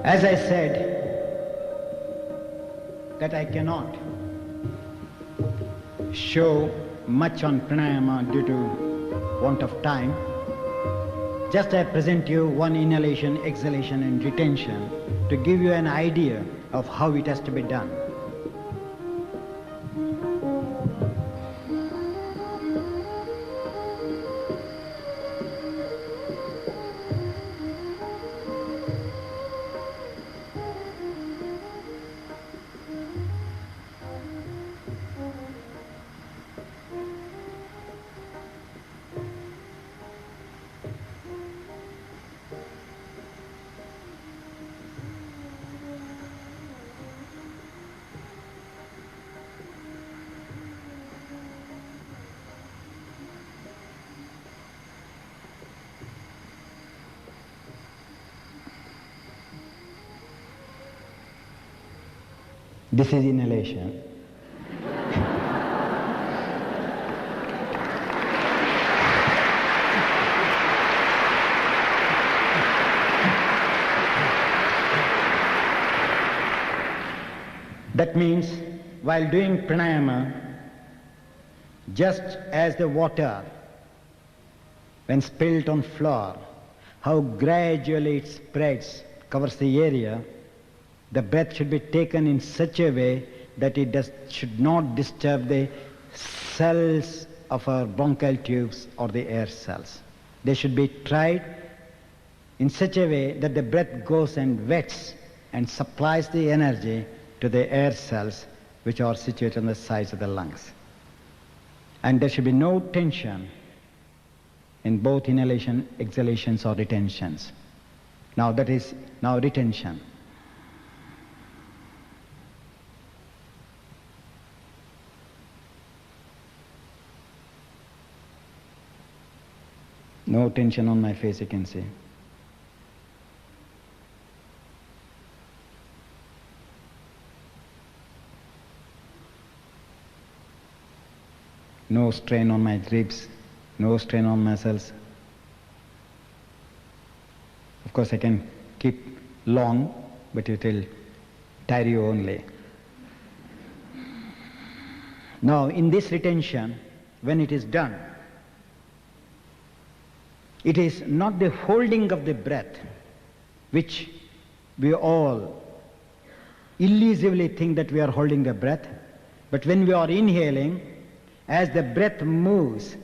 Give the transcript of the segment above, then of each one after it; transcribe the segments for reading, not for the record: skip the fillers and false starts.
As I said, that I cannot show much on pranayama due to want of time, just I present you one inhalation, exhalation and retention to give you an idea of how it has to be done. This is inhalation. That means while doing pranayama, just as the water, when spilled on floor, how gradually it spreads, covers the area, the breath should be taken in such a way that it should not disturb the cells of our bronchial tubes or the air cells. They should be tried in such a way that the breath goes and wets and supplies the energy to the air cells which are situated on the sides of the lungs. And there should be no tension in both inhalation, exhalations or retentions. Now that is now retention. No tension on my face, you can see. No strain on my ribs, no strain on muscles. Of course I can keep long, but it will tire you only. Now in this retention, when it is done, it is not the holding of the breath, which we all illusively think that we are holding the breath, but when we are inhaling, as the breath moves,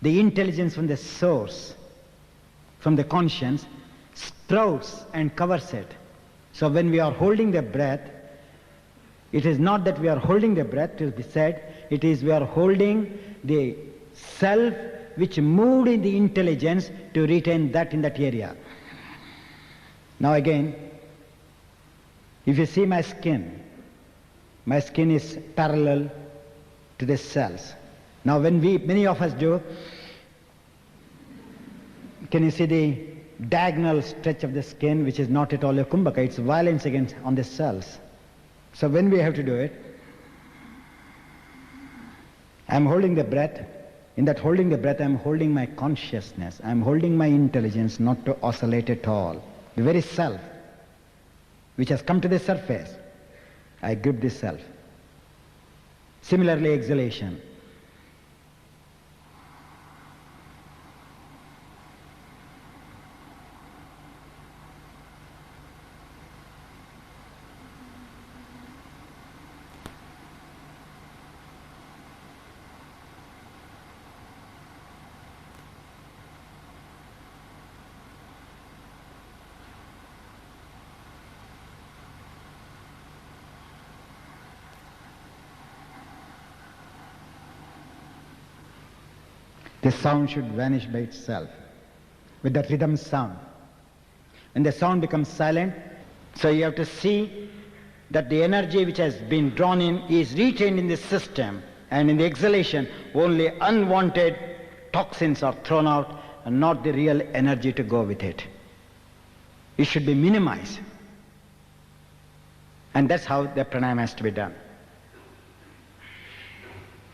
the intelligence from the source, from the conscience, sprouts and covers it. So when we are holding the breath, it is not that we are holding the breath, to be said, it is we are holding the self which moved in the intelligence to retain that in that area. Now again, if you see my skin is parallel to the cells. Now when many of us do, can you see the diagonal stretch of the skin, which is not at all a kumbhaka, it's violence against on the cells. So when we have to do it, I'm holding the breath. In that holding the breath, I'm holding my consciousness. I'm holding my intelligence not to oscillate at all. The very self, which has come to the surface, I grip this self. Similarly, exhalation. The sound should vanish by itself with that rhythm sound. When the sound becomes silent, so you have to see that the energy which has been drawn in is retained in the system, and in the exhalation only unwanted toxins are thrown out and not the real energy to go with it. It should be minimized. And that's how the pranayama has to be done.